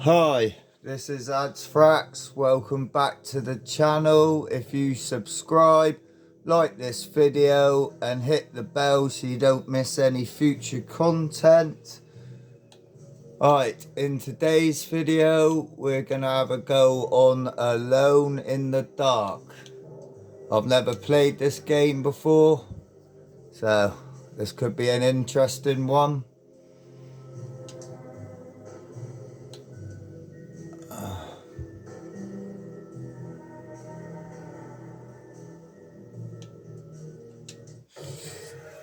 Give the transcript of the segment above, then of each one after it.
Hi, this is Adsfrax. Welcome back to the channel. If you subscribe, like this video and hit the bell so you don't miss any future content. Right, in today's video we're gonna have a go on Alone in the Dark. I've never played this game before, so this could be an interesting one.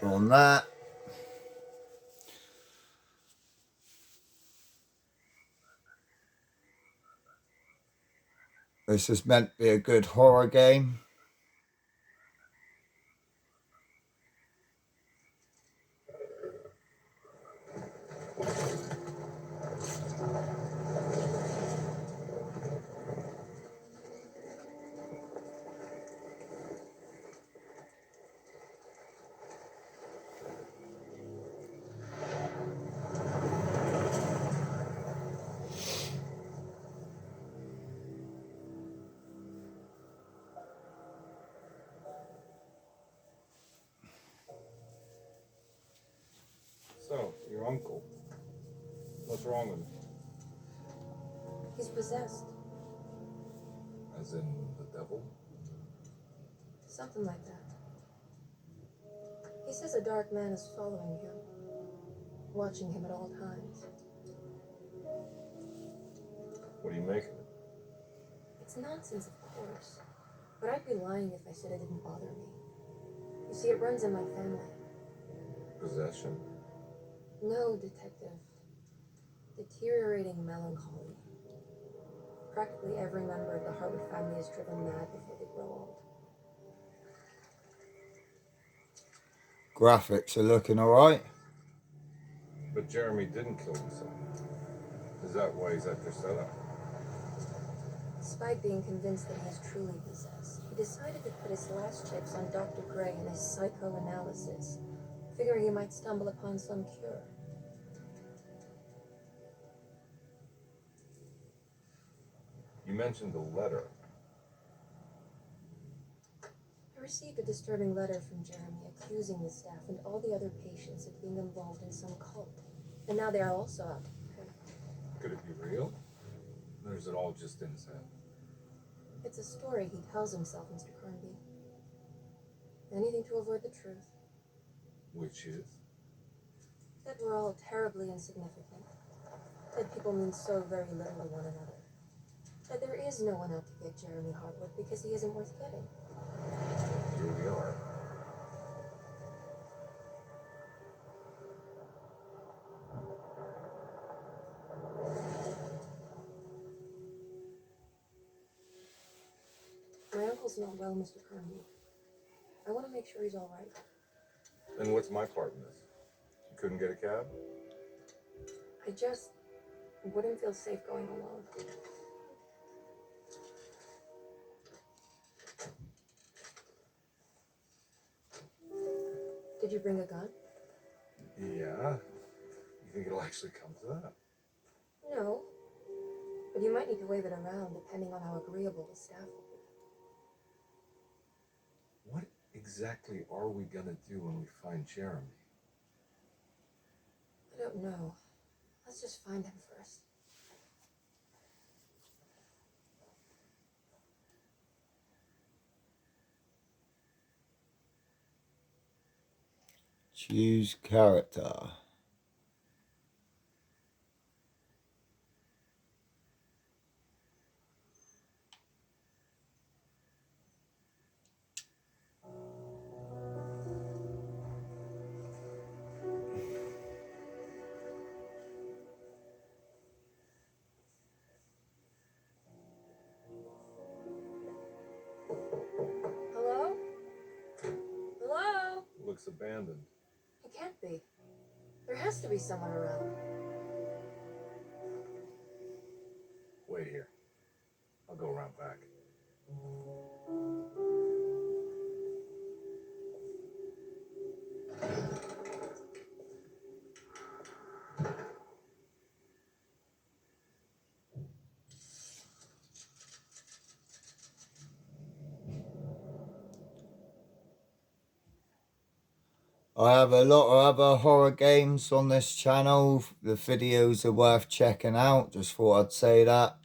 On that, this is meant to be a good horror game. So, your uncle, what's wrong with him? He's possessed. As in the devil? Something like that. He says a dark man is following him, watching him at all times. What do you make of it? It's nonsense, of course. But I'd be lying if I said it didn't bother me. You see, it runs in my family. Possession? No, detective. Deteriorating melancholy. Practically every member of the Harwood family is driven mad before they grow old. Graphics are looking alright. But Jeremy didn't kill himself. Is that why he's at your setup? Despite being convinced that he's truly possessed, he decided to put his last chips on Dr. Gray and his psychoanalysis, figuring he might stumble upon some cure. You mentioned a letter. I received a disturbing letter from Jeremy accusing the staff and all the other patients of being involved in some cult. And now they are also out to kill him. Could it be real? Or is it all just in his head? It's a story he tells himself, Mr. Carnby. Anything to avoid the truth. Which is? That we're all terribly insignificant. That people mean so very little to one another. That there is no one out to get Jeremy Harwood because he isn't worth getting. Here we are. My uncle's not well, Mr. Carnby. I want to make sure he's all right. And what's my part in this? You couldn't get a cab? I just wouldn't feel safe going alone. Did you bring a gun? Yeah. You think it'll actually come to that? No. But you might need to wave it around depending on how agreeable the staff will be. What exactly are we gonna do when we find Jeremy? I don't know. Let's just find him first. Choose character. Hello? Hello? Looks abandoned. It can't be. There has to be someone around. Wait here. I'll go around back. I have a lot of other horror games on this channel. The videos are worth checking out. Just thought I'd say that.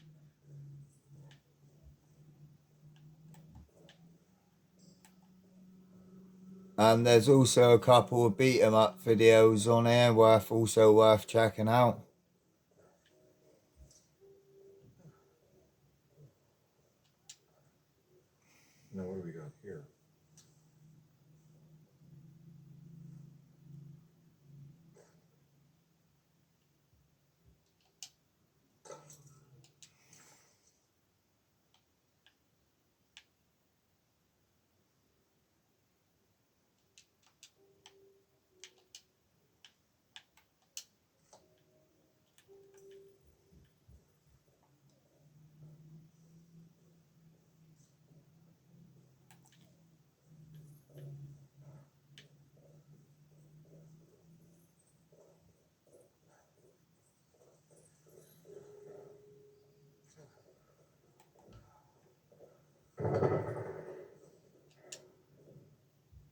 And there's also a couple of beat 'em up videos on here also worth checking out. Now what do we got here?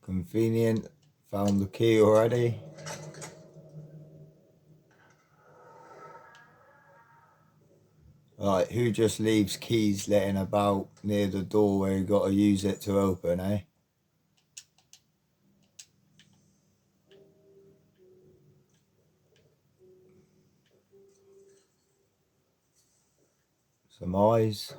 Convenient. Found the key already. Right, who just leaves keys laying about near the door where you got to use it to open, eh? Some eyes.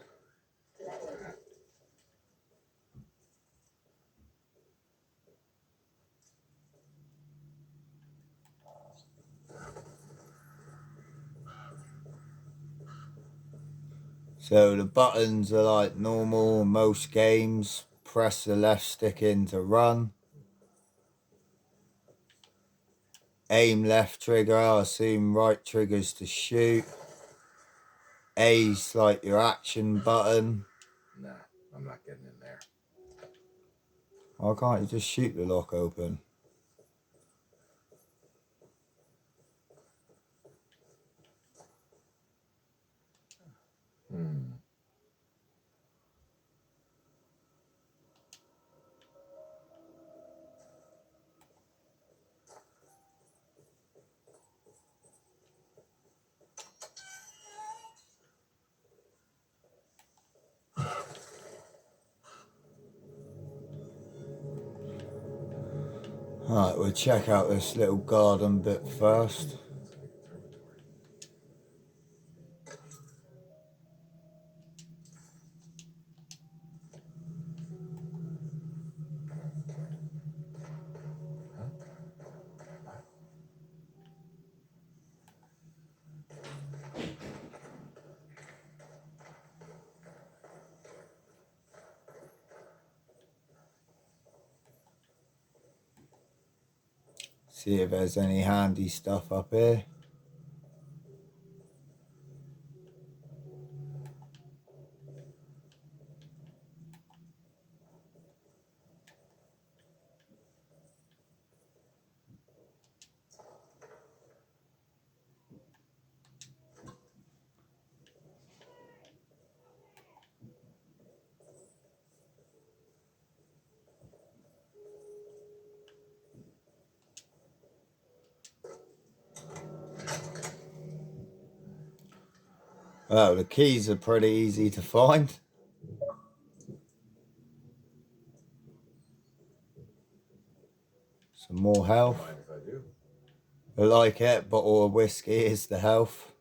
So the buttons are like normal in most games. Press the left stick in to run. Aim left trigger, I assume right trigger's to shoot. A's like your action button. Nah, I'm not getting in there. Why can't you just shoot the lock open? Alright, we'll check out this little garden bit first. See if there's any handy stuff up here. Oh, the keys are pretty easy to find. Some more health. Mind if I do? I like it, bottle of whiskey is the health.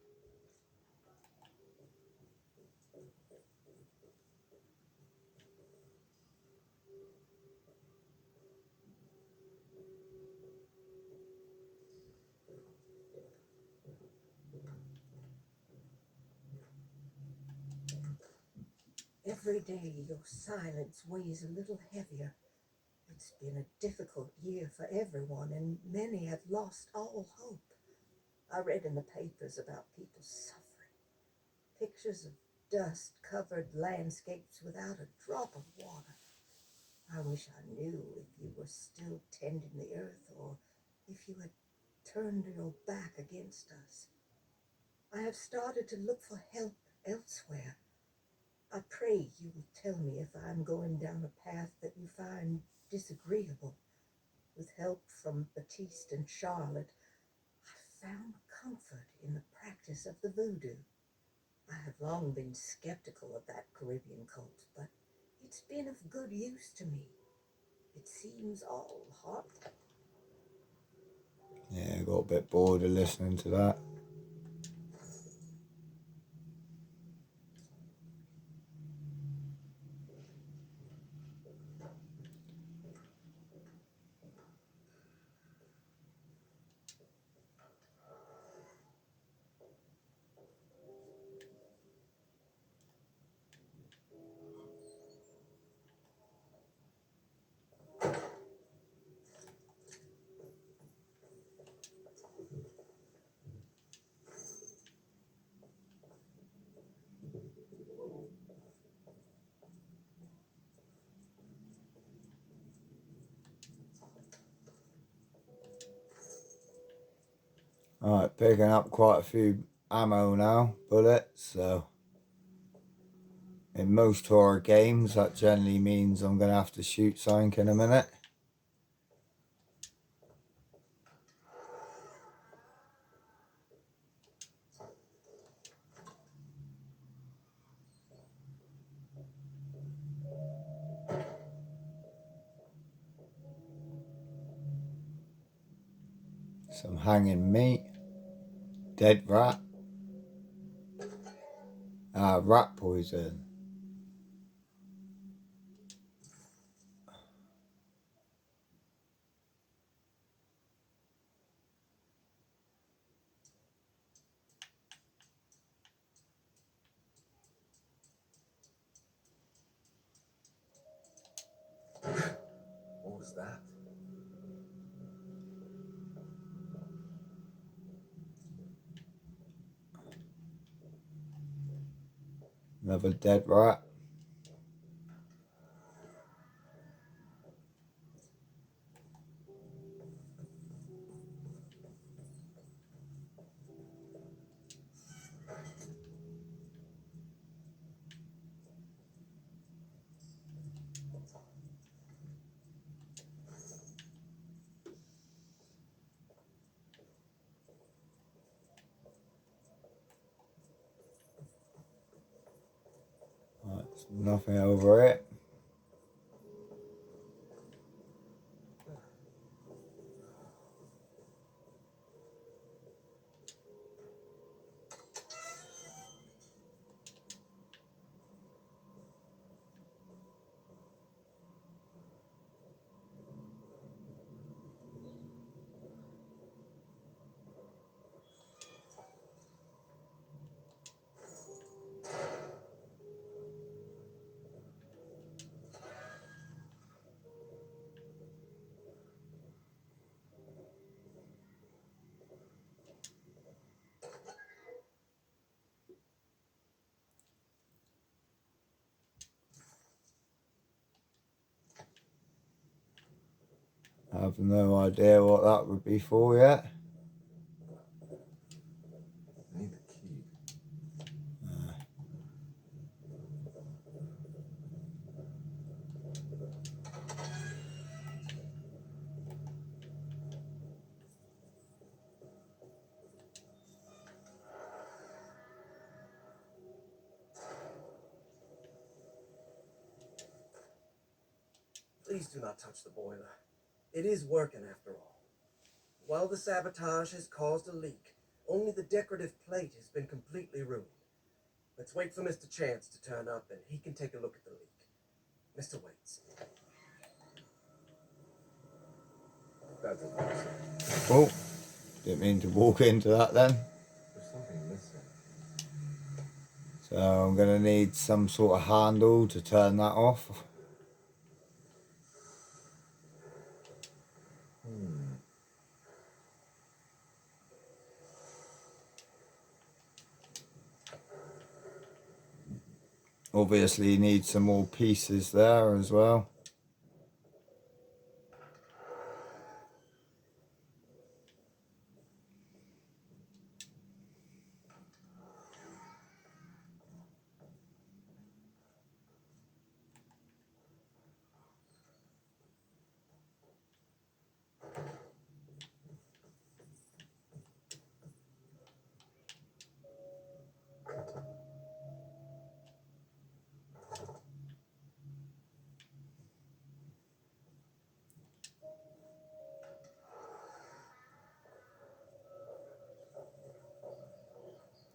Every day your silence weighs a little heavier. It's been a difficult year for everyone, and many have lost all hope. I read in the papers about people suffering. Pictures of dust-covered landscapes without a drop of water. I wish I knew if you were still tending the earth or if you had turned your back against us. I have started to look for help elsewhere. I pray you will tell me if I'm going down a path that you find disagreeable. With help from Baptiste and Charlotte, I found comfort in the practice of the voodoo. I have long been skeptical of that Caribbean cult, but it's been of good use to me. It seems all heart. Yeah, I got a bit bored of listening to that. Alright, picking up quite a few ammo now, bullets, so in most horror games that generally means I'm going to have to shoot something in a minute. Some hanging meat, dead rat, rat poison. What was that? Another dead rat. Right, nothing over it. I have no idea what that would be for yet. I need the key. Please do not touch the boiler. It is working after all. While the sabotage has caused a leak, only the decorative plate has been completely ruined. Let's wait for Mr. Chance to turn up and he can take a look at the leak. Mr. Waits. That doesn't make sense. Oh, didn't mean to walk into that then. There's something missing. So I'm going to need some sort of handle to turn that off. Obviously you need some more pieces there as well.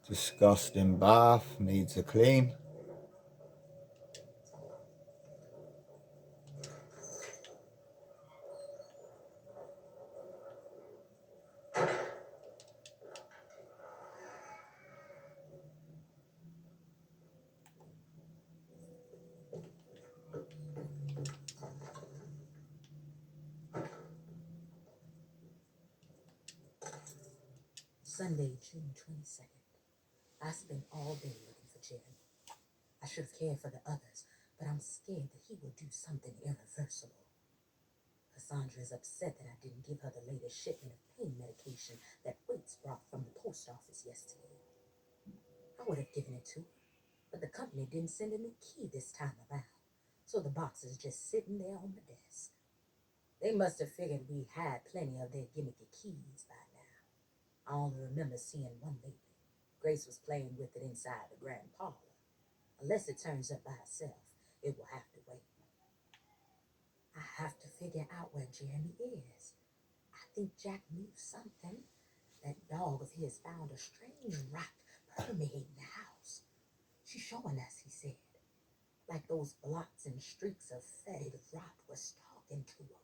Disgusting bath, needs a clean. Sunday, June 22nd. I spent all day looking for Jeremy. I should have cared for the others, but I'm scared that he will do something irreversible. Cassandra is upset that I didn't give her the latest shipment of pain medication that Waits brought from the post office yesterday. I would have given it to her, but the company didn't send a new key this time around, so the box is just sitting there on the desk. They must have figured we had plenty of their gimmicky keys by now. I only remember seeing one lately. Grace was playing with it inside the grand parlor. Unless it turns up by itself, it will have to wait. I have to figure out where Jeremy is. I think Jack knew something. That dog of his found a strange rot permeating the house. She's showing us, he said, like those blots and streaks of fetid rot was talking to him.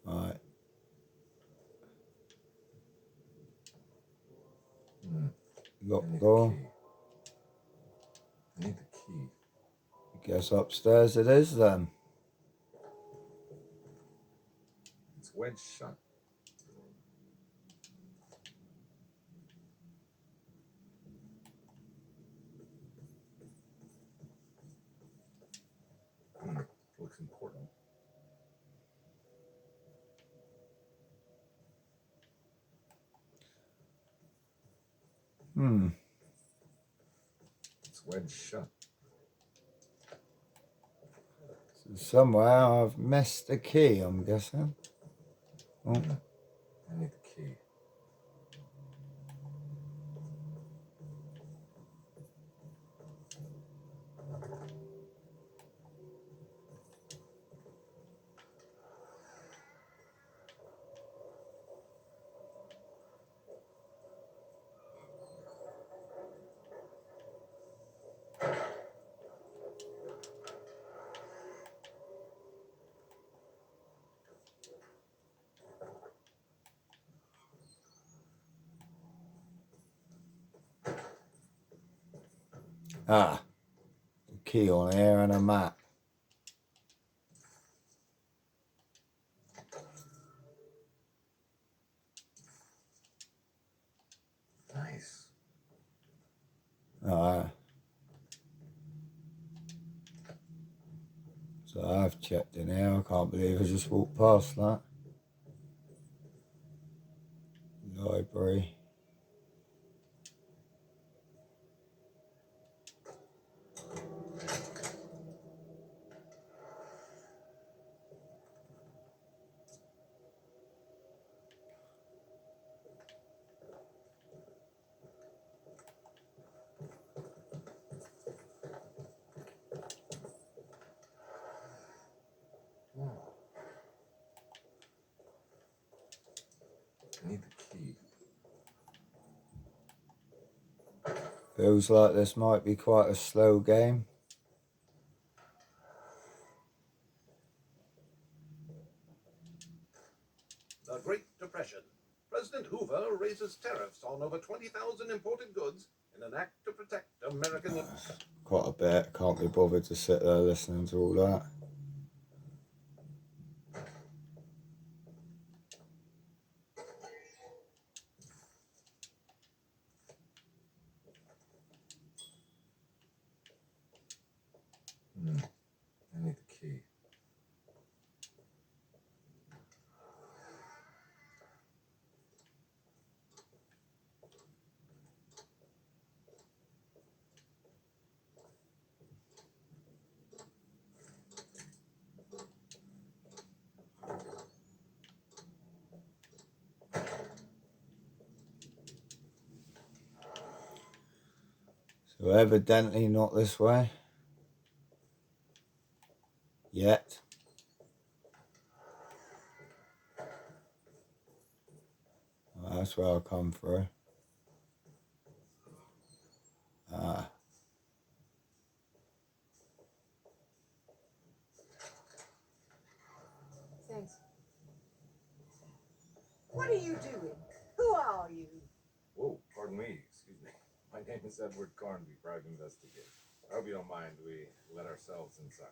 Right. I Lock need door. the key. I need the key. Guess upstairs it is then. It's wedged shut. Looks important. It's wedged shut. So somewhere I've missed the key, I'm guessing. Oh. I need the key. Ah, the key on here and a map. Nice. Alright. So I've checked in here. I can't believe I just walked past that. Library. I need the key. Feels like this might be quite a slow game. The Great Depression. President Hoover raises tariffs on over 20,000 imported goods in an act to protect American. Quite a bit. Can't be bothered to sit there listening to all that. I need the key. So evidently not this way. Yet. Well, that's where I'll come through. Ah. Thanks. What are you doing? Who are you? Whoa, pardon me, excuse me. My name is Edward Carnby, private investigator. I hope you don't mind we let ourselves inside.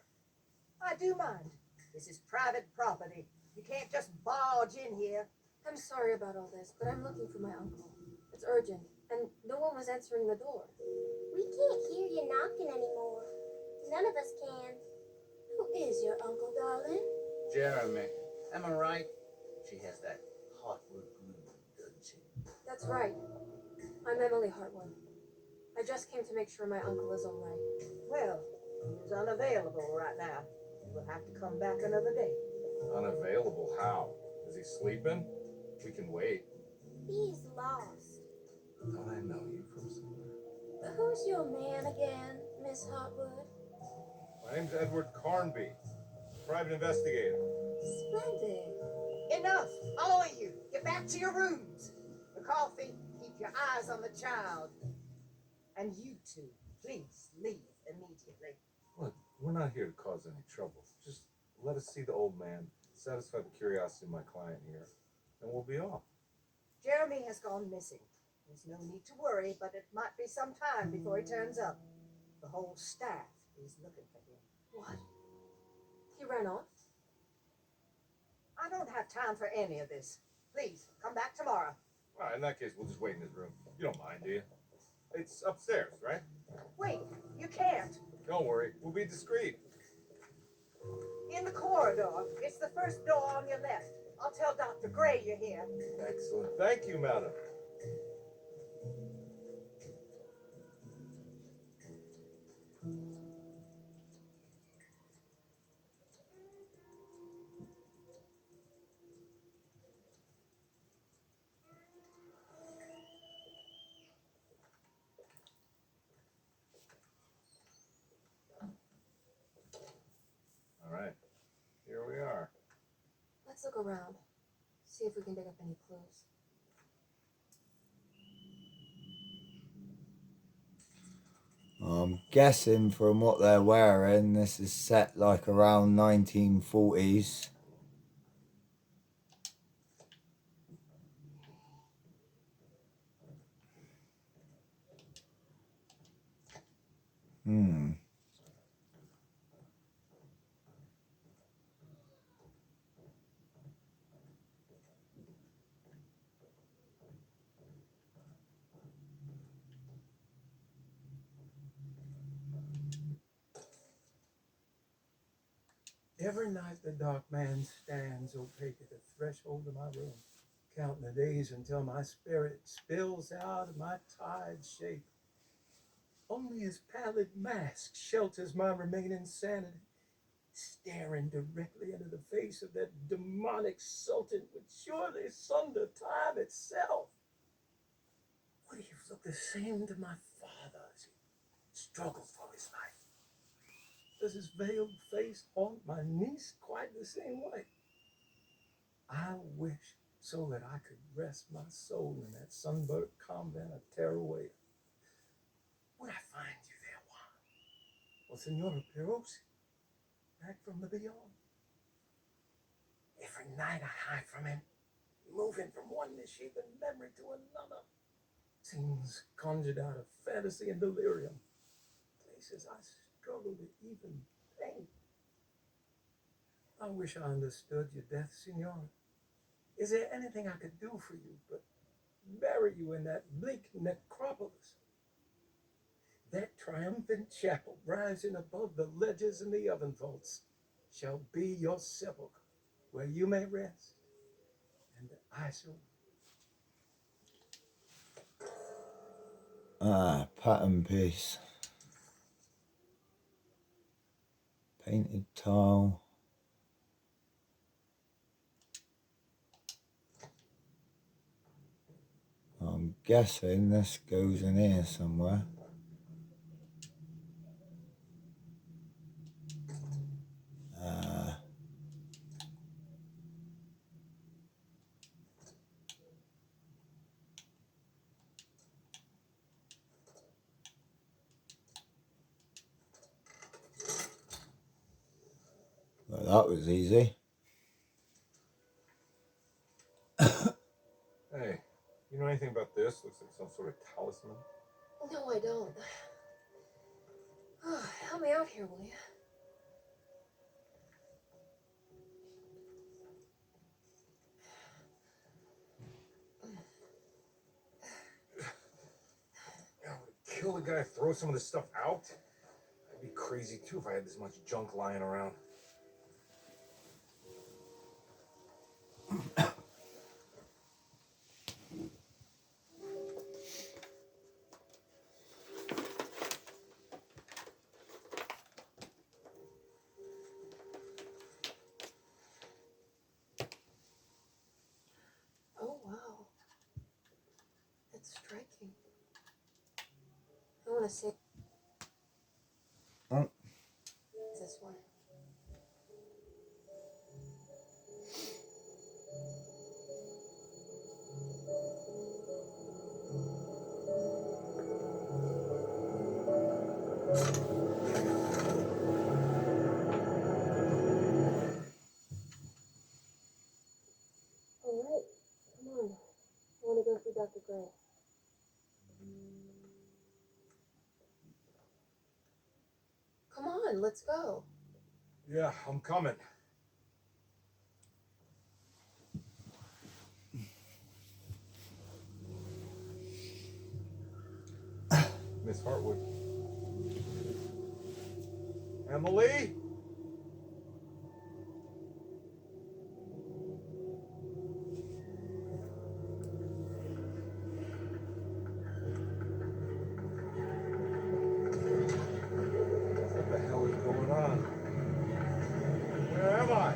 I do mind. This is private property. You can't just barge in here. I'm sorry about all this, but I'm looking for my uncle. It's urgent, and no one was answering the door. We can't hear you knocking anymore. None of us can. Who is your uncle, darling? Jeremy. Am I right? She has that heartwood glue, doesn't she? That's right. I'm Emily Hartwood. I just came to make sure my uncle is all right. Well, he's unavailable right now. We'll have to come back another day. Unavailable? How? Is he sleeping? We can wait. He's lost. Don't I know you from somewhere? Who's your man again, Miss Hartwood? My name's Edward Carnby, private investigator. Splendid. Enough! All of you, get back to your rooms. McCarthy, keep your eyes on the child. And you two, please leave immediately. Look, we're not here to cause any trouble. Just let us see the old man, satisfy the curiosity of my client here, and we'll be off. Jeremy has gone missing. There's no need to worry, but it might be some time before he turns up. The whole staff is looking for him. What? He ran off? I don't have time for any of this. Please, come back tomorrow. All right, in that case, we'll just wait in his room. You don't mind, do you? It's upstairs, right? Wait, you can't. Don't worry, we'll be discreet. In the corridor. It's the first door on your left. I'll tell Dr. Gray you're here. Excellent. Thank you, madam. All right, here we are. Let's look around. See if we can dig up any clues. I'm guessing from what they're wearing, this is set like around 1940s. Every night the dark man stands opaque at the threshold of my room, counting the days until my spirit spills out of my tired shape. Only his pallid mask shelters my remaining sanity. Staring directly into the face of that demonic sultan would surely sunder time itself. Would he have looked the same to my father as he struggled for his life? Does his veiled face haunt my niece quite the same way? I wish so that I could rest my soul in that sunburnt convent of Teruel. Would I find you there, Juan? Or Senora Pirosi, back from the beyond? Every night I hide from him, moving from one misshapen memory to another. Scenes conjured out of fantasy and delirium. Places I struggle to even paint. I wish I understood your death, Signora. Is there anything I could do for you but bury you in that bleak necropolis? That triumphant chapel rising above the ledges and the oven vaults shall be your sepulchre, where you may rest, and I shall. Pattern piece. Painted tile. I'm guessing this goes in here somewhere. that was easy. Hey, you know anything about this? Looks like some sort of talisman. No, I don't. Help me out here, will you? Yeah, I would kill the guy, throw some of this stuff out. I'd be crazy too if I had this much junk lying around. Oh, wow. That's striking. I want to say Oh, this one. All right, come on. I want to go see Dr. Gray. Come on, let's go. Yeah, I'm coming. Miss Hartwood. Emily? What the hell is going on? Where am I?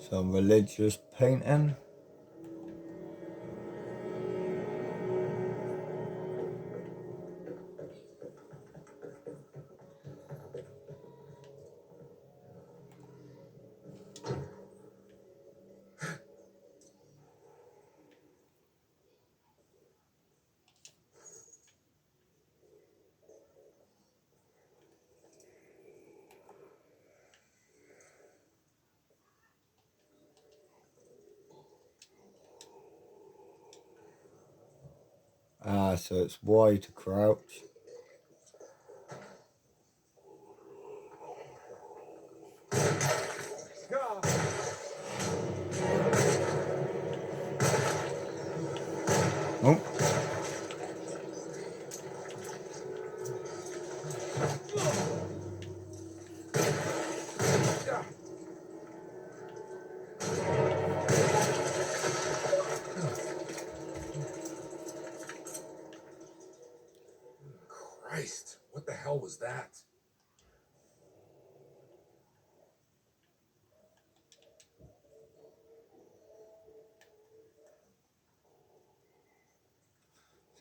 some religious painting. Ah, so it's Y to crouch. God. Oh, Christ, what the hell was that?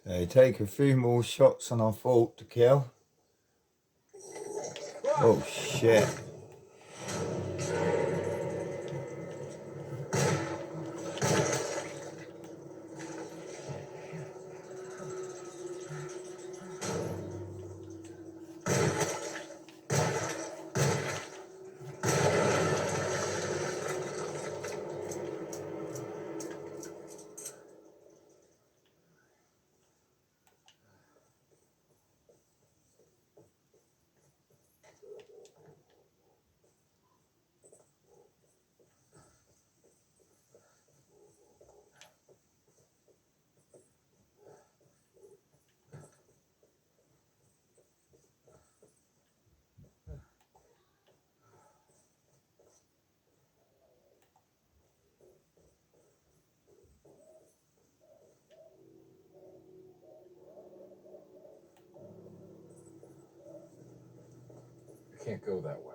so take a few more shots than I thought to kill. Oh shit. can't go that way.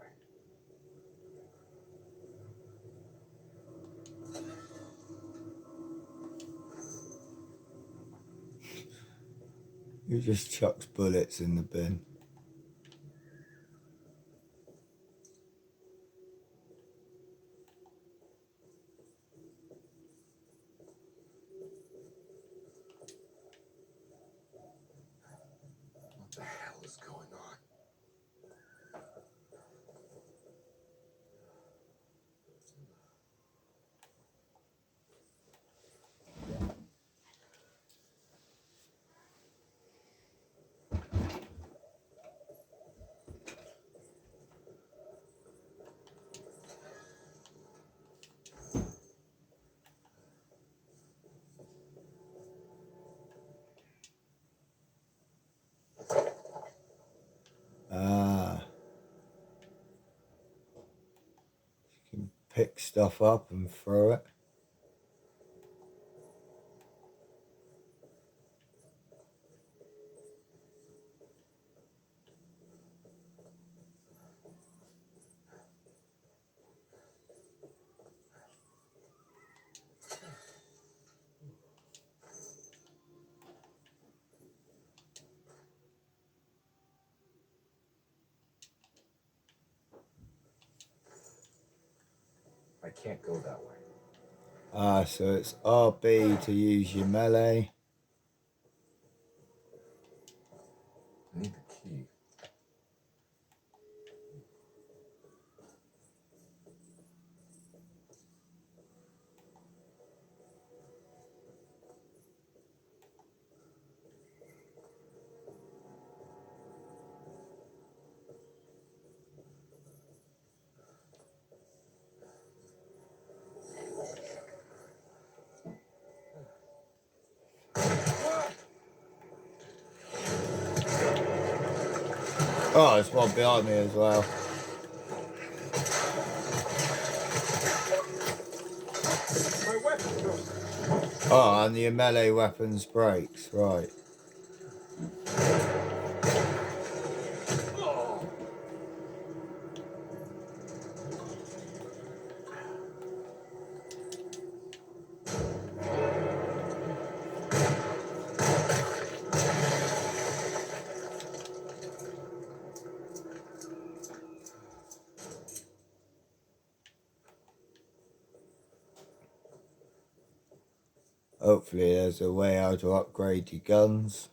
Who just chucks bullets in the bin? What the hell is going on? Ah. You can pick stuff up and throw it. I can't go that way. Ah, so it's RB to use your melee. I need the key. Oh, there's one behind me as well. My weapon goes. Oh, and your melee weapons breaks, right. Hopefully there's a way how to upgrade your guns.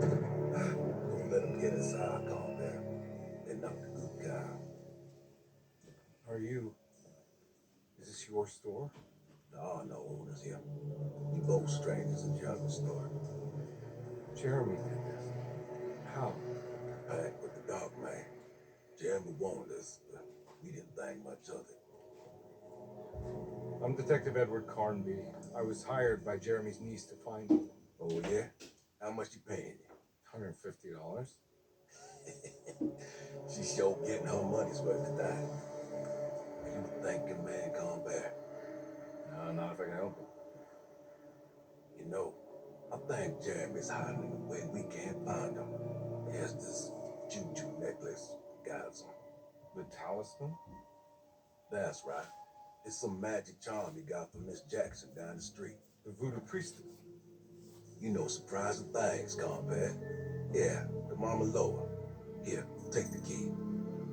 Don't let him get inside, combat. They're not the good kind. Is this your store? There are no owners here. We both strangers in Jeremy's store. Jeremy did this. How? Packed with the dog man. Jeremy warned us, but we didn't think much of it. I'm Detective Edward Carnby. I was hired by Jeremy's niece to find him. Oh, yeah? How much you paying you? $150. She's sure getting her money's worth tonight. You a thinking man, combat. No, not if I can help it. You know, I think Jeremy's hiding in a way we can't find him. He has this juju necklace guides him. The talisman? That's right. It's some magic charm he got from Miss Jackson down the street. The voodoo priestess. You know surprising things, combat. Yeah, the Mama Loa. Here, take the key.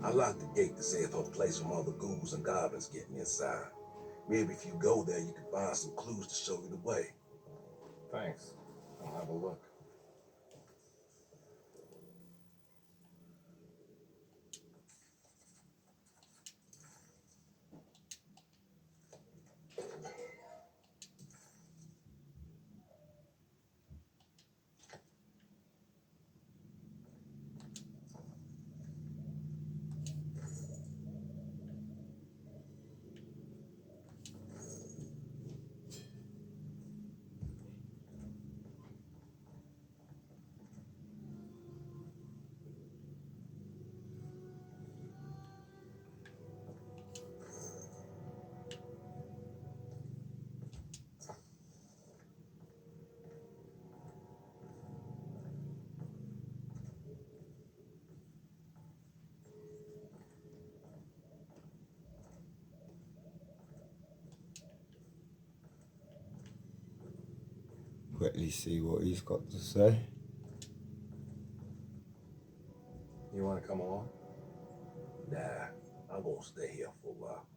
I locked the gate to save her place from all the ghouls and goblins getting inside. Maybe if you go there, you can find some clues to show you the way. Thanks. I'll have a look. quickly see what he's got to say. You want to come along? Nah, I'm gonna stay here for a while.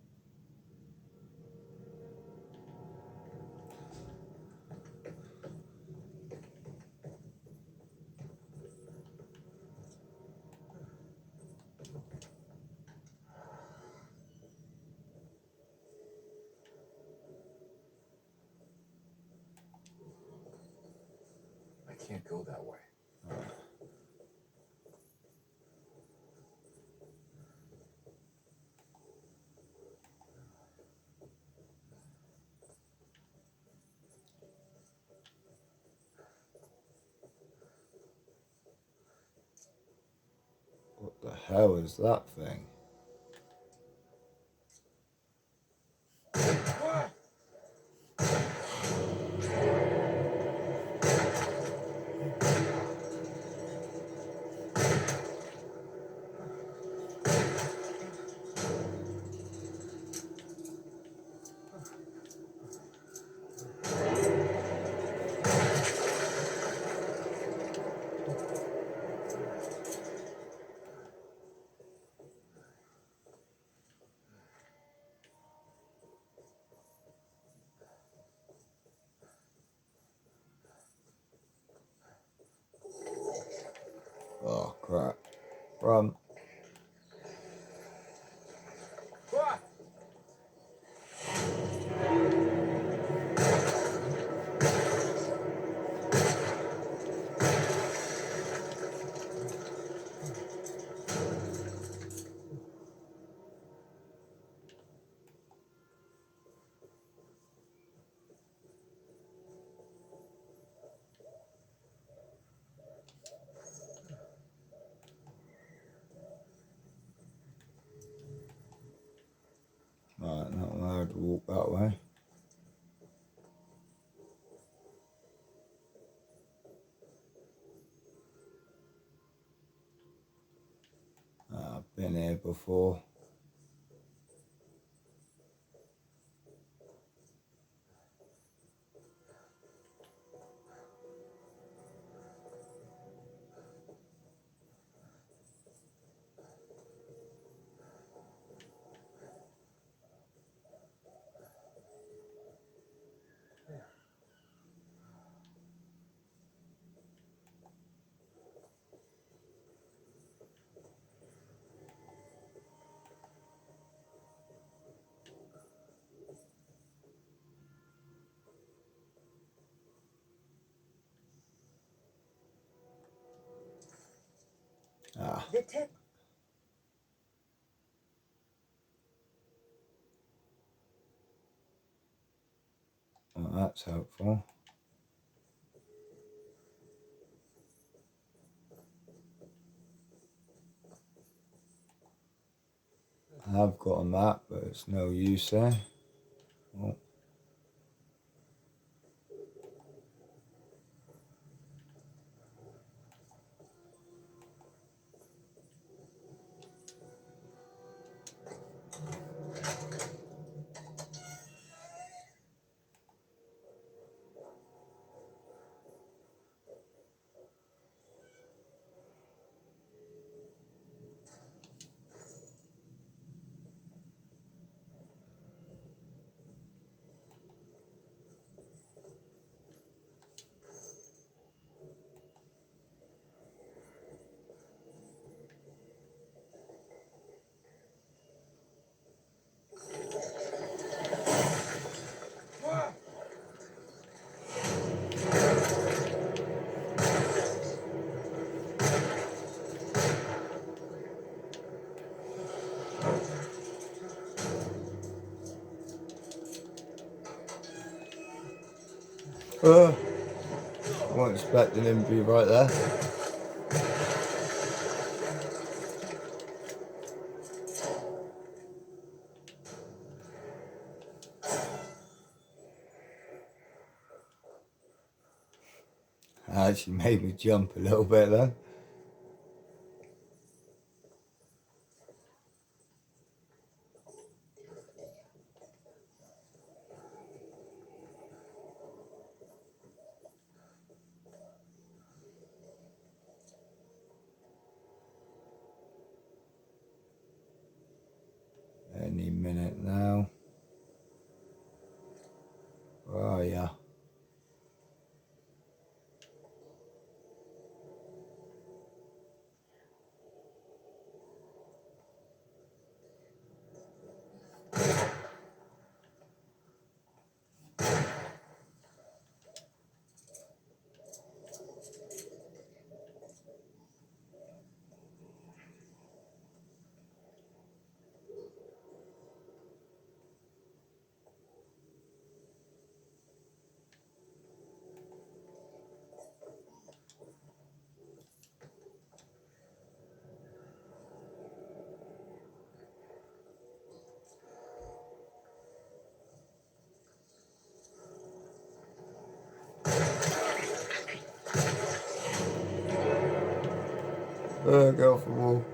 I can't go that way. What the hell is that thing? Oh crap. Run. Right, not allowed to walk that way. I've been here before. Ah, Detect. well, that's helpful. I have got a map, but it's no use there. Oh. I wasn't expecting him to be right there. Actually made me jump a little bit then. Go off the wall.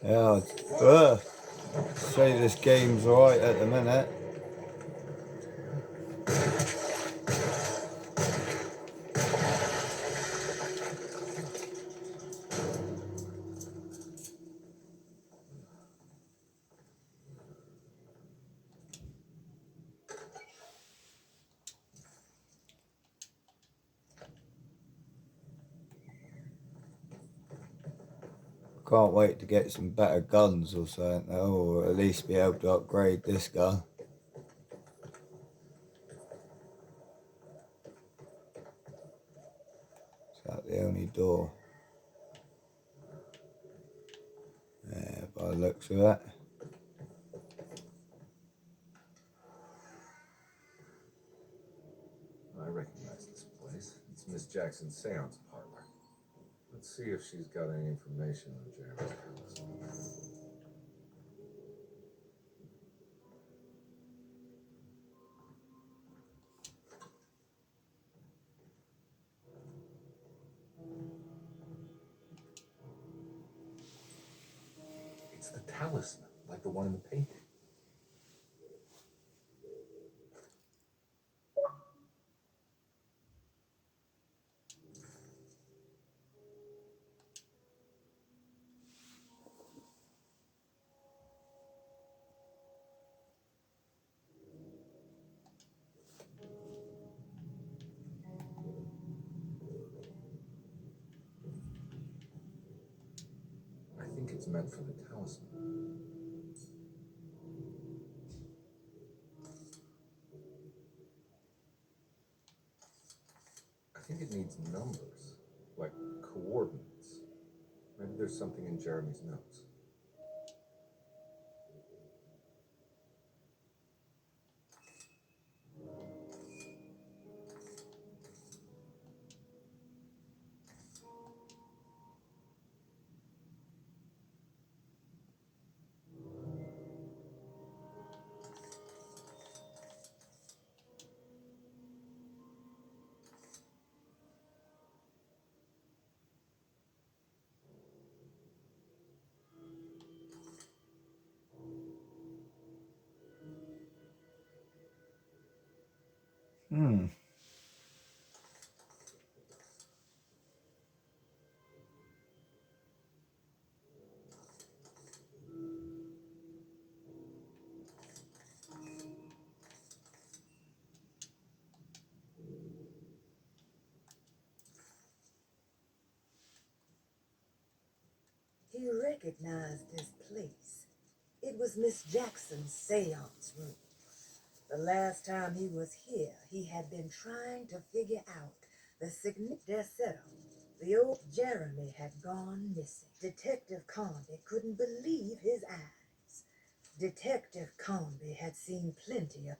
Yeah, say this game's alright at the minute. Can't wait to get some better guns or something though, or at least be able to upgrade this gun. Is that the only door? Yeah, by the looks of it. I recognize this place. It's Miss Jackson's seance parlor. Let's see if she's got any information on Jeremy's house. It's the talisman, like the one in the painting. I think it's meant for the talisman. I think it needs numbers, like coordinates. Maybe there's something in Jeremy's notes. Hmm. He recognized this place. It was Miss Jackson's seance room. The last time he was here, he had been trying to figure out the significance setup. The old Jeremy had gone missing. Detective Conby couldn't believe his eyes. Detective Conby had seen plenty of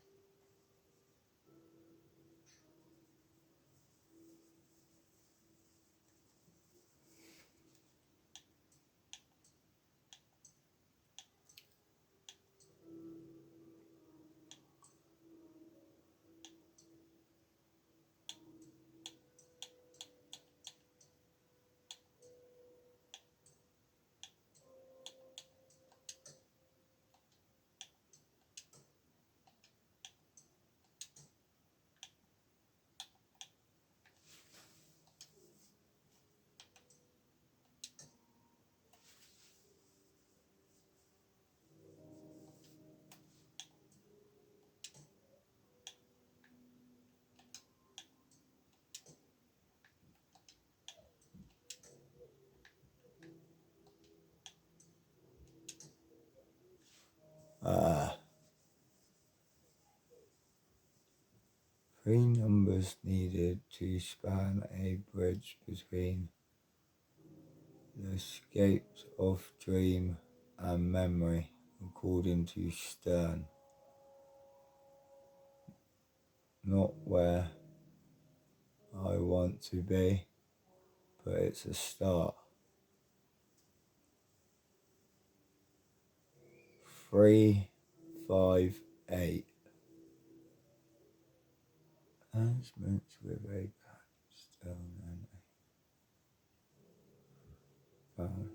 Three numbers needed to span a bridge between the escaped of dream and memory, according to Stern. Not where I want to be, but it's a start. 358. Announcements with a stone and a phone.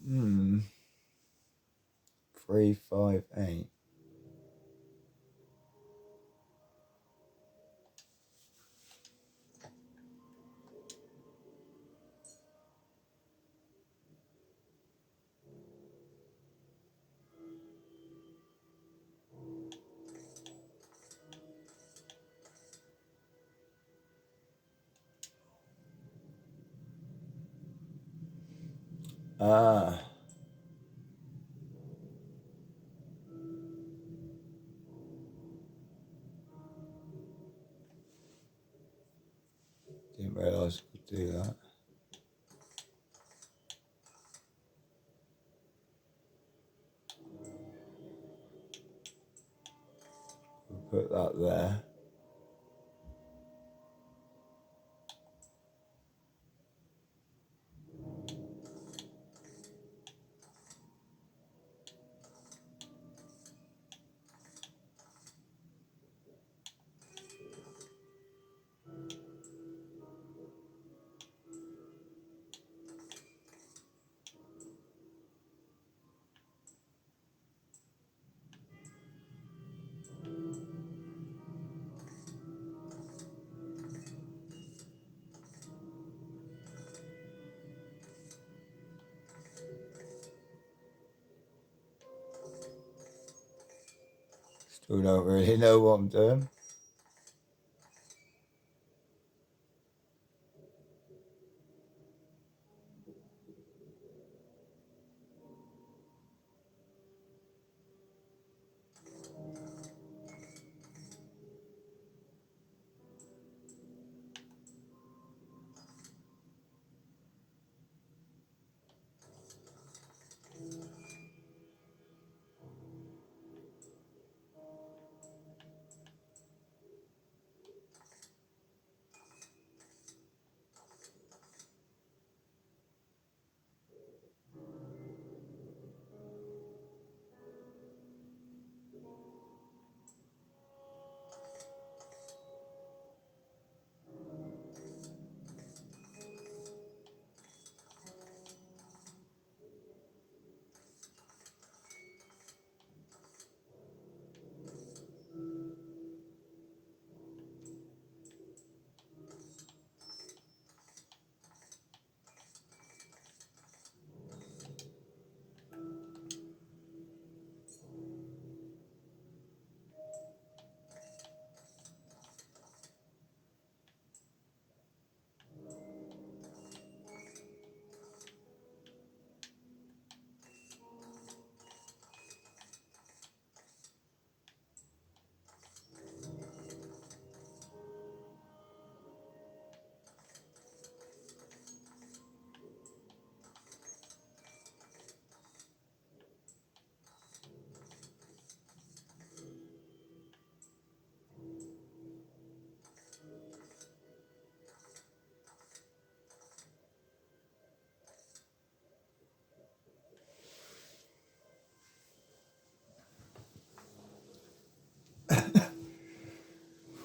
Hmm. 358. Ah. Didn't realise I could do that. We'll put that there. Still don't really know what I'm doing.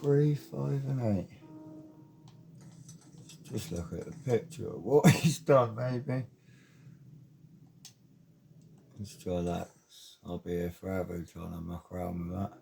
Three, 5, and 8. Just look at the picture of what he's done, maybe. Just relax. I'll be here forever trying to muck around with that.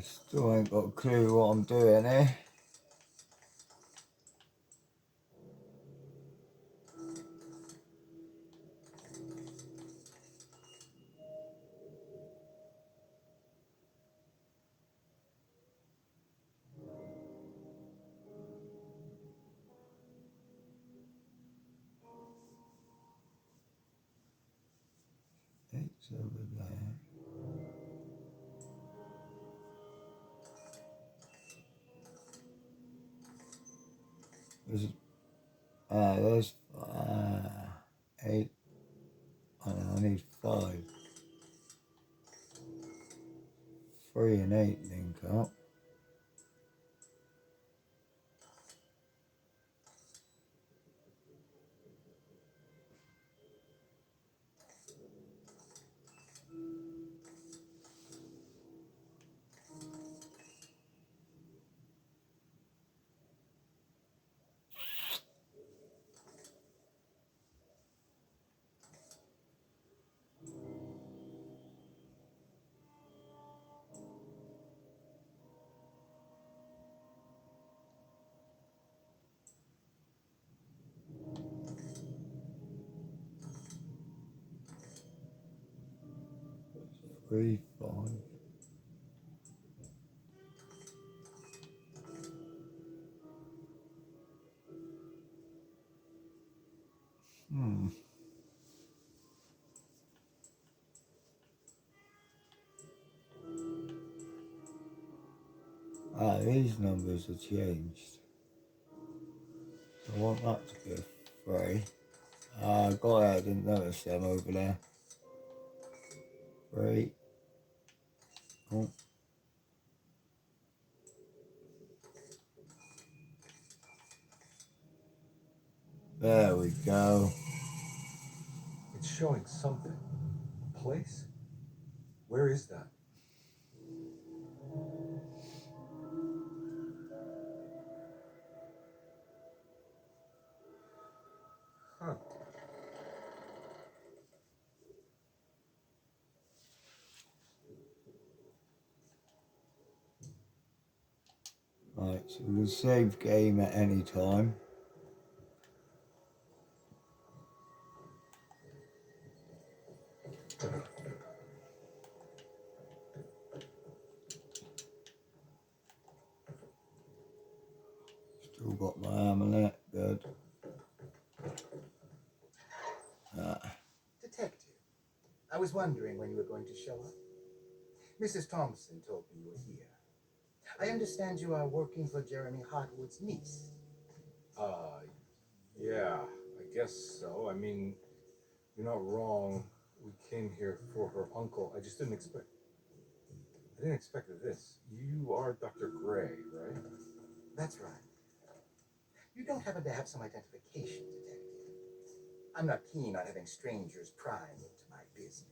Still ain't got a clue what I'm doing here. It's over there. There's 8. I need 5. 3 and 8 link up. Three, 5. These numbers are changed. I want that to be a 3. Got it, I didn't notice them over there. 3. Oh. There we go. It's showing something. A place? Where is that? Huh. Right, so we'll save game at any time. Still got my amulet, good. Detective, I was wondering when you were going to show up. Mrs. Thompson told me you were here. I understand you are working for Jeremy Hartwood's niece. Yeah, I guess so. I mean, you're not wrong. We came here for her uncle. I just didn't expect this. You are Dr. Gray, right? That's right. You don't happen to have some identification, Detective? I'm not keen on having strangers prying into my business.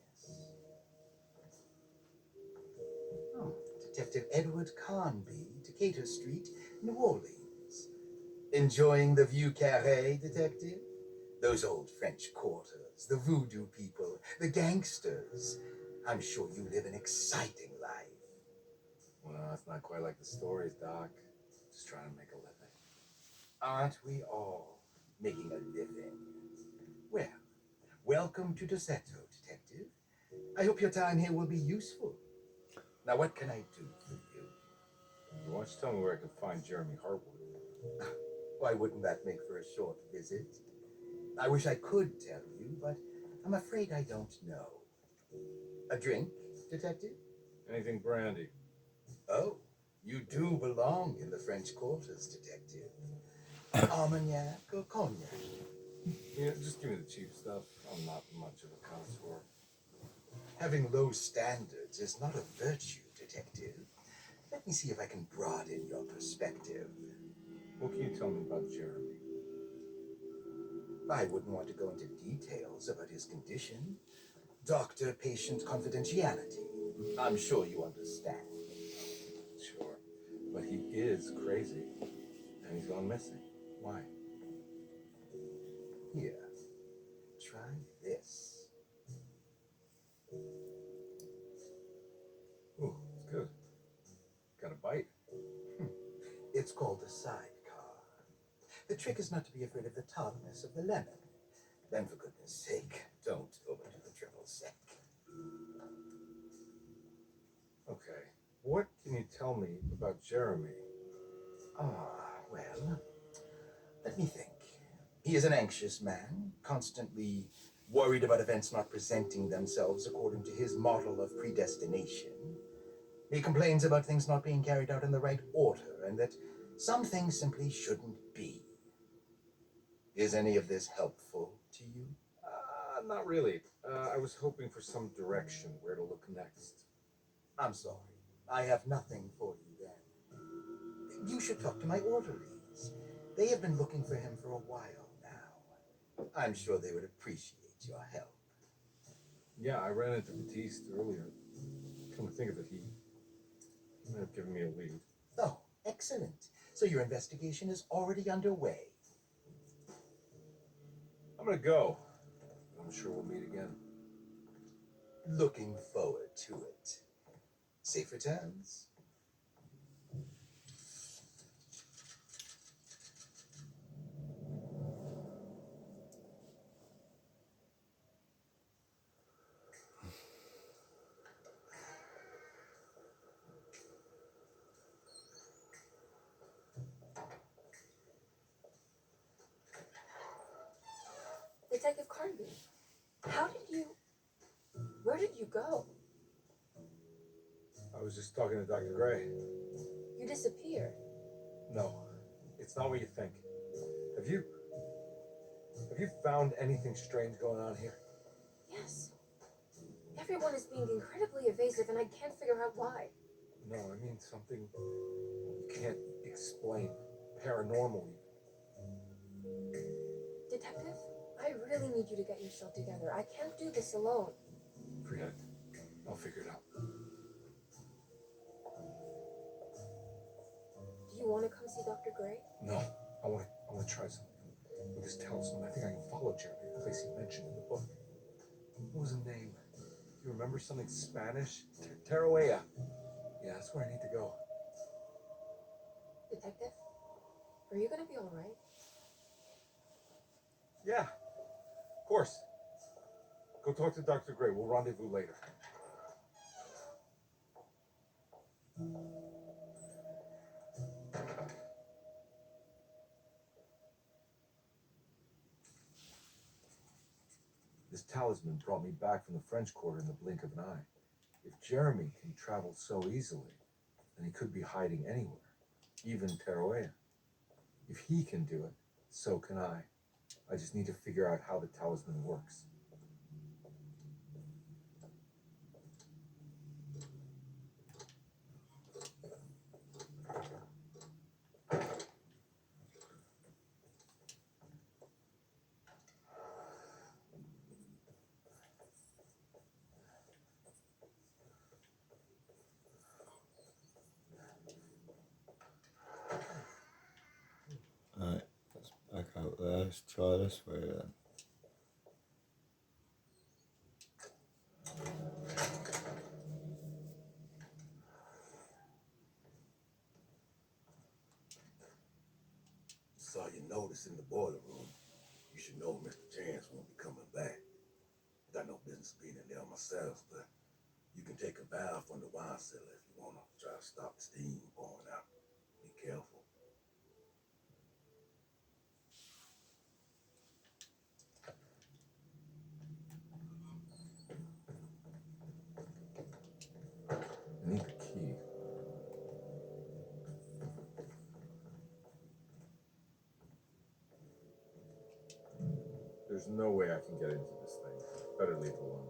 Oh, Detective Edward Carnby, Decatur Street, New Orleans. Enjoying the Vieux Carré, Detective? Those old French quarters, the voodoo people, the gangsters. I'm sure you live an exciting life. Well, it's not quite like the stories, Doc. Just trying to make a living. Aren't we all making a living? Well, welcome to Deseto, Detective. I hope your time here will be useful. Now, what can I do for you? Why don't you tell me where I can find Jeremy Hartwood? Why wouldn't that make for a short visit? I wish I could tell you, but I'm afraid I don't know. A drink, Detective? Anything brandy? Oh, you do belong in the French quarters, Detective. Armagnac or cognac? Yeah, just give me the cheap stuff. I'm not much of a connoisseur. Having low standards is not a virtue, Detective. Let me see if I can broaden your perspective. What can you tell me about Jeremy? I wouldn't want to go into details about his condition. Doctor-patient confidentiality. I'm sure you understand. Sure. But he is crazy. And he's gone missing. Why? Here, try this. Ooh, it's good. sidecar. The trick is not to be afraid of the tartness of the lemon. Then, for goodness sake, don't overdo the triple sec. Okay. What can you tell me about Jeremy? Well, let me think. He is an anxious man, constantly worried about events not presenting themselves according to his model of predestination. He complains about things not being carried out in the right order, and that some things simply shouldn't be. Is any of this helpful to you? Not really. I was hoping for some direction where to look next. I'm sorry. I have nothing for you then. You should talk to my orderlies. They have been looking for him for a while now. I'm sure they would appreciate your help. Yeah, I ran into Batiste earlier. Come to think of it, he might have given me a lead. Oh, excellent. So your investigation is already underway. I'm gonna go. I'm sure we'll meet again. Looking forward to it. Safe returns. Detective Carnby, where did you go? I was just talking to Dr. Gray. You disappeared. No, it's not what you think. Have you found anything strange going on here? Yes. Everyone is being incredibly evasive, and I can't figure out why. No, I mean something you can't explain. Paranormal even. Detective, I really need you to get yourself together. I can't do this alone. Forget it. I'll figure it out. Do you want to come see Dr. Gray? No, I want to try something. With this talisman, I think I can follow Jeremy to the place he mentioned in the book. What was the name? Do you remember something Spanish? Tarawea. Yeah, that's where I need to go. Detective, are you going to be all right? Yeah, of course. Go talk to Dr. Gray. We'll rendezvous later. This talisman brought me back from the French Quarter in the blink of an eye. If Jeremy can travel so easily, then he could be hiding anywhere, even Tarawea. If he can do it, so can I. I just need to figure out how the talisman works. Alright, let's back out there. Let's try this way then. Saw your notice in the boiler room. You should know Mr. Chance won't be coming back. Got no business being in there myself, but you can take a bath from the wine cellar if you want to try to stop the steam pouring out. Be careful. I need the key. There's no way I can get into this thing. Better leave it alone.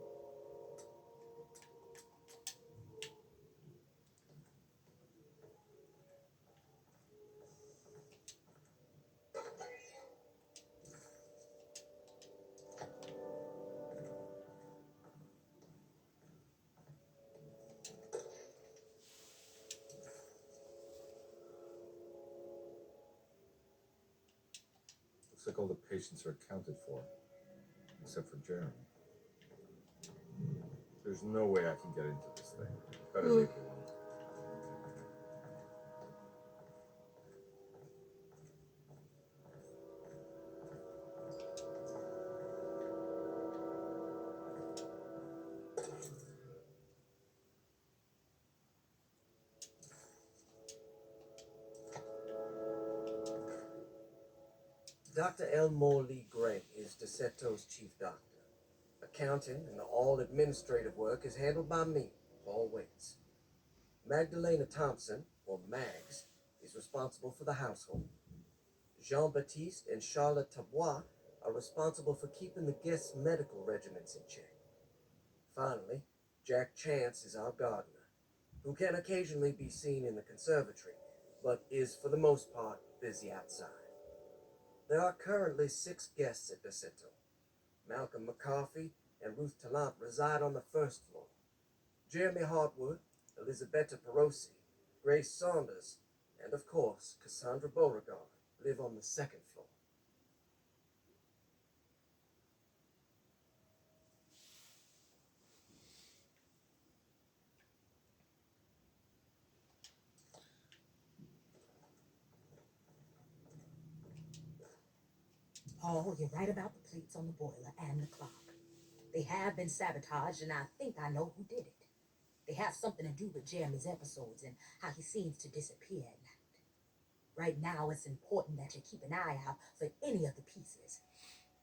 Looks like all the patients are accounted for, except for Jeremy. There's no way I can get into this thing. Better leave it alone. Dr. Elmore Lee Gray is DeSeto's chief doctor. Accounting and all administrative work is handled by me, Paul Waits. Magdalena Thompson, or Mags, is responsible for the household. Jean-Baptiste and Charlotte Tabois are responsible for keeping the guests' medical regimens in check. Finally, Jack Chance is our gardener, who can occasionally be seen in the conservatory, but is for the most part busy outside. There are currently 6 guests at DeSeto. Malcolm McCarthy and Ruth Tallant reside on the first floor. Jeremy Hartwood, Elisabetta Perosi, Grace Saunders, and of course Cassandra Beauregard live on the second floor. Paul, you're right about the plates on the boiler and the clock. They have been sabotaged, and I think I know who did it. They have something to do with Jeremy's episodes and how he seems to disappear at night. Right now, it's important that you keep an eye out for any of the pieces.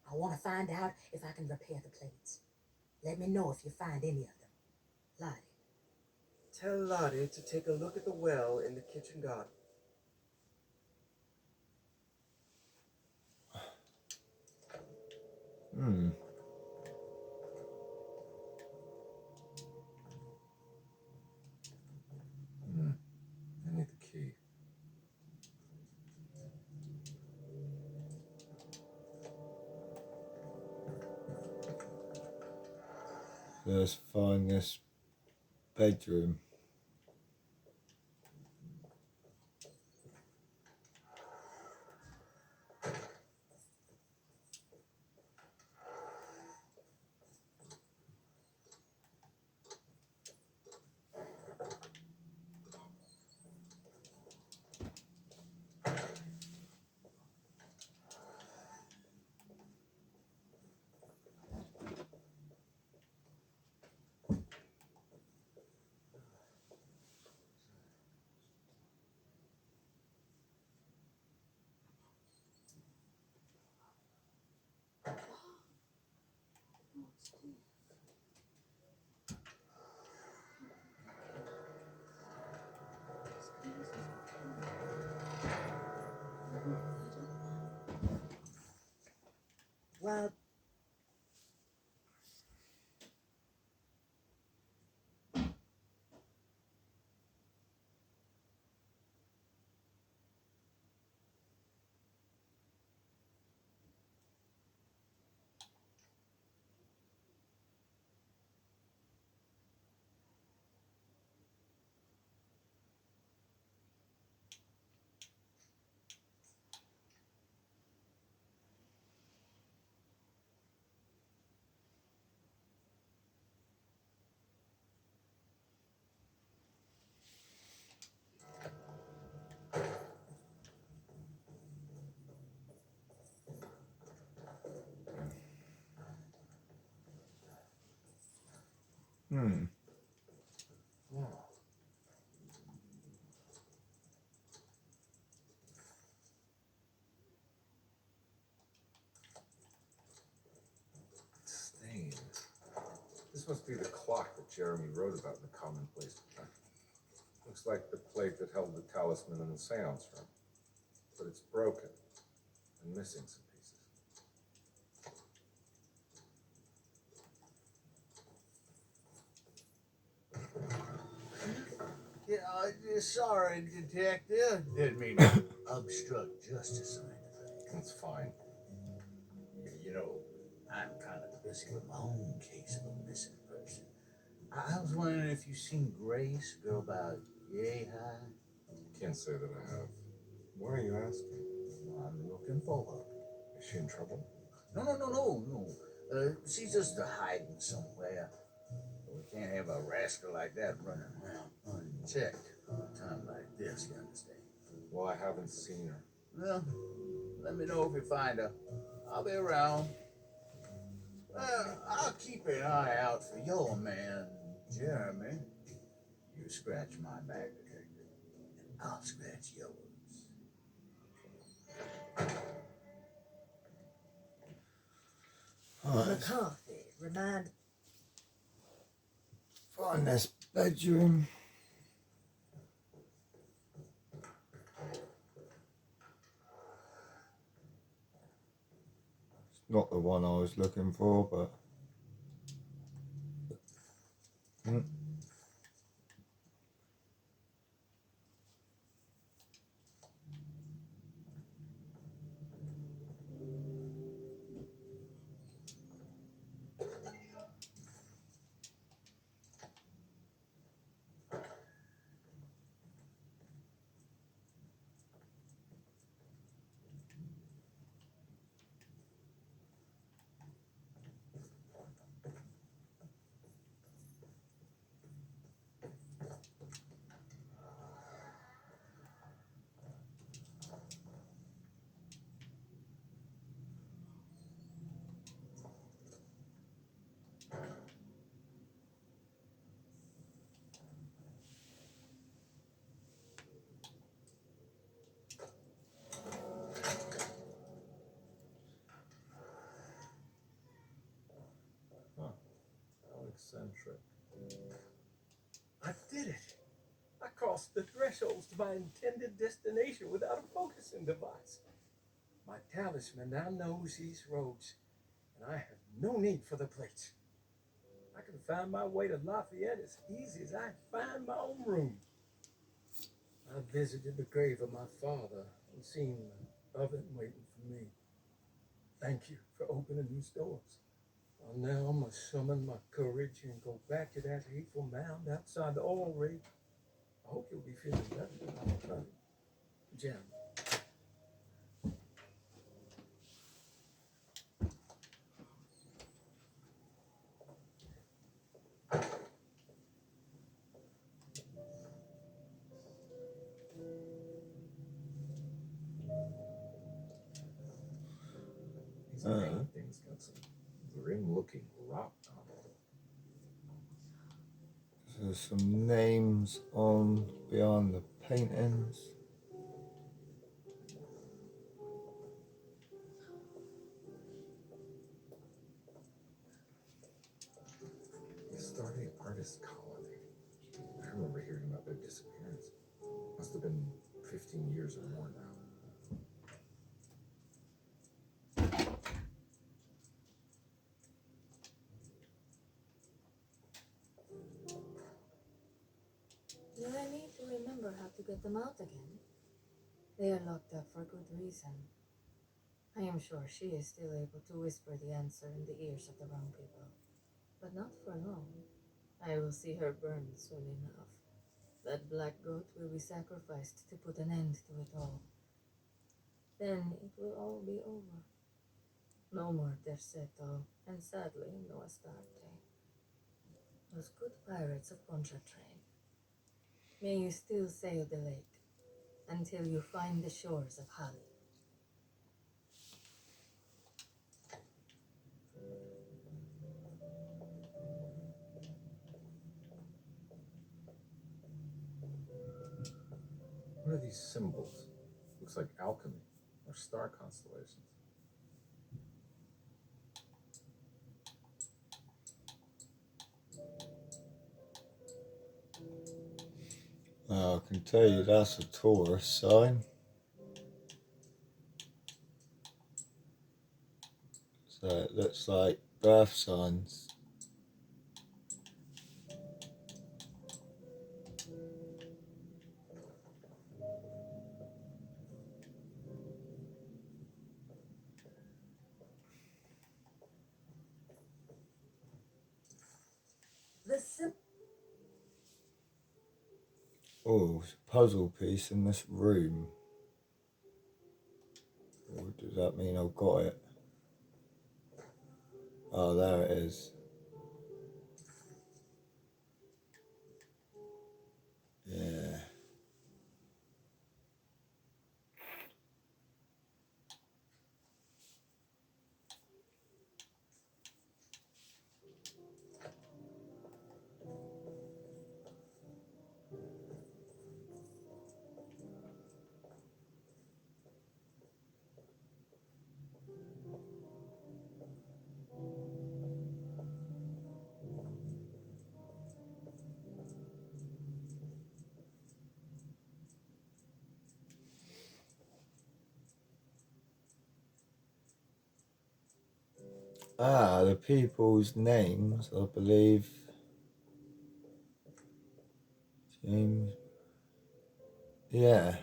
I want to find out if I can repair the plates. Let me know if you find any of them. Lottie. Tell Lottie to take a look at the well in the kitchen garden. I need the key. Let's find this bedroom. Well, It's stained. This must be the clock that Jeremy wrote about in the commonplace book. Looks like the plate that held the talisman in the seance room. But it's broken and missing some pieces. Yeah, sorry, Detective. Didn't mean to obstruct justice or anything. It's fine. You know, I'm kind of busy with my own case of a missing person. I was wondering if you've seen Grace, a girl about yay high. Can't say that I have. Why are you asking? I'm looking for her. Is she in trouble? No. She's just hiding somewhere. We can't have a rascal like that running around unchecked at a time like this, you understand? Well, I haven't seen her. Well, let me know if you find her. I'll be around. I'll keep an eye out for your man, Jeremy. You scratch my back, detective, and I'll scratch yours. McCarthy, remind. Find this bedroom. It's not the one I was looking for, but How eccentric. I did it. I crossed the thresholds to my intended destination without a focusing device. My talisman now knows these roads, and I have no need for the plates. I can find my way to Lafayette as easy as I find my own room. I visited the grave of my father and seen the oven waiting for me. Thank you for opening these doors. Well, now I must summon my courage and go back to that hateful mound outside the oil rig. I hope you'll be feeling better. Jim. These paintings got some grim-looking rot on them. there's some names on behind the paintings. The Astarte artist colony. I remember hearing about their disappearance. Must have been 15 years or more now. Do I need to remember how to get them out again? They are locked up for good reason. I am sure she is still able to whisper the answer in the ears of the wrong people. But not for long. I will see her burned soon enough. That black goat will be sacrificed to put an end to it all. Then it will all be over. No more Terceto, and sadly, no Astarte. Those good pirates of Pontchartrain. May you still sail the lake until you find the shores of Hali. What are these symbols? Looks like alchemy or star constellations. I can tell you that's a tourist sign. So it looks like birth signs. Oh, it's a puzzle piece in this room. Or does that mean I've got it? Oh, there it is. Yeah. the people's names, I believe. James. Yeah.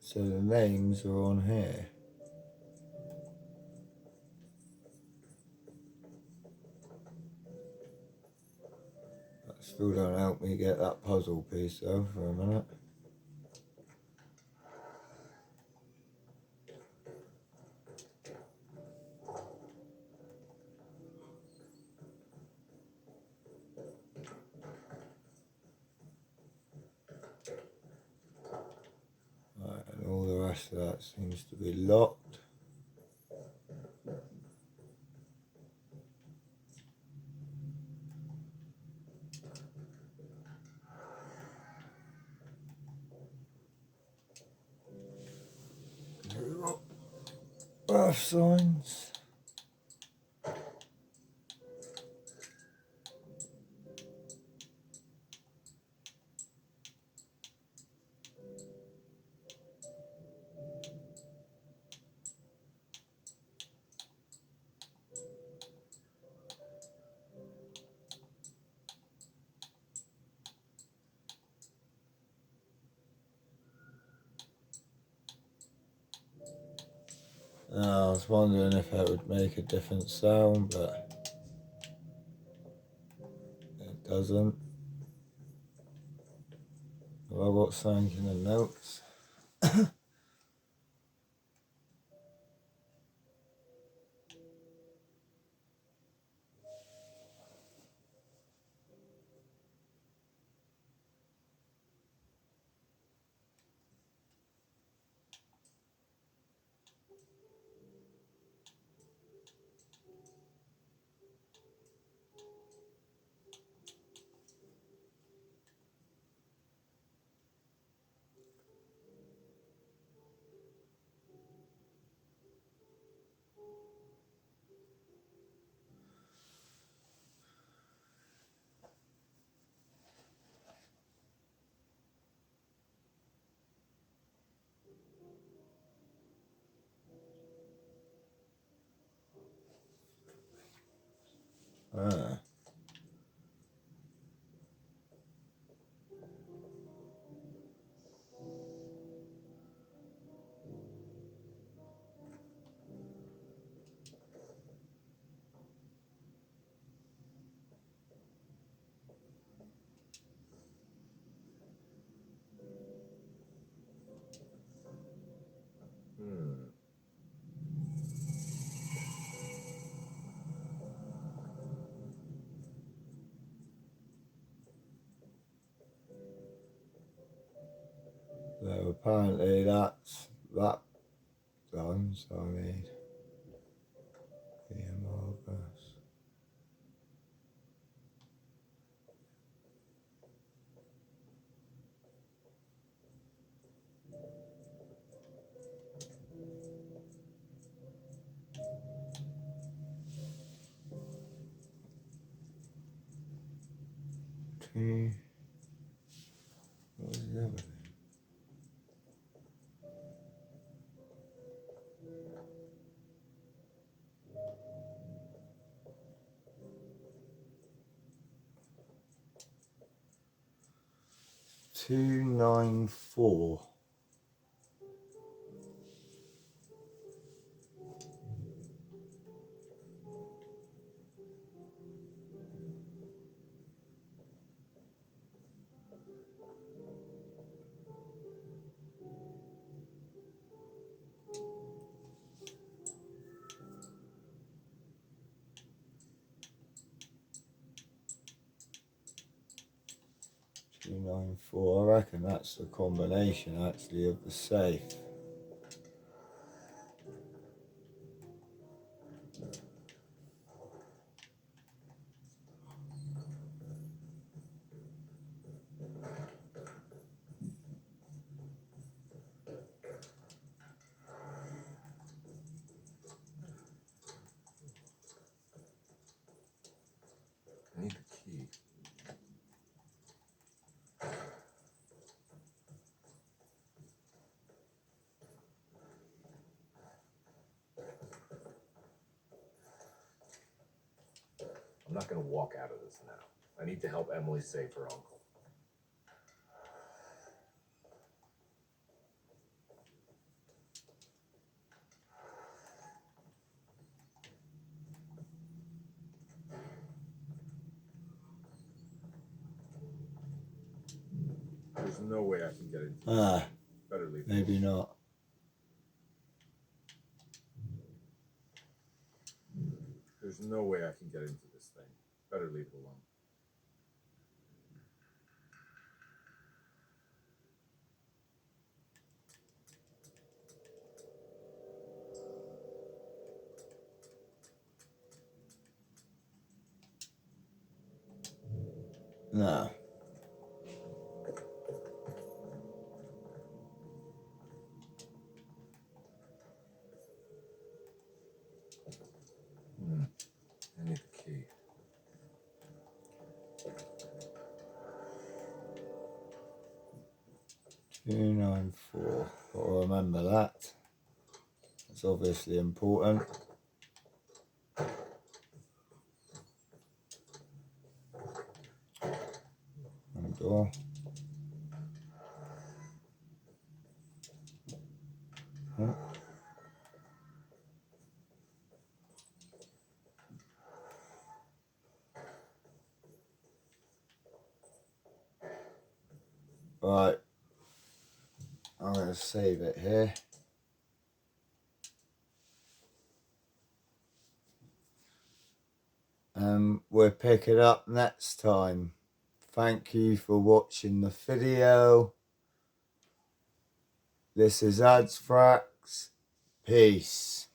So the names are on here. That still don't help me get that puzzle piece though for a minute. Right, and all the rest of that seems to be locked. Earth signs. I was wondering if that would make a different sound, but it doesn't. Have I got something in the notes? Ah. So apparently that's that done, so I need EMR bus. T. What was the other thing? 294. I reckon that's the combination actually of the safe. I need the key. I'm not going to walk out of this now. I need to help Emily save her uncle. There's no way I can get into this. Better leave it maybe alone. not. There's no way I can get into this thing. Better leave it alone. No. I need the key. Two, 9, 4. Gotta remember that. It's obviously important. And door. Oh. Right. I'm going to save it here. We'll pick it up next time. Thank you for watching the video. This is Adsfrax. Peace.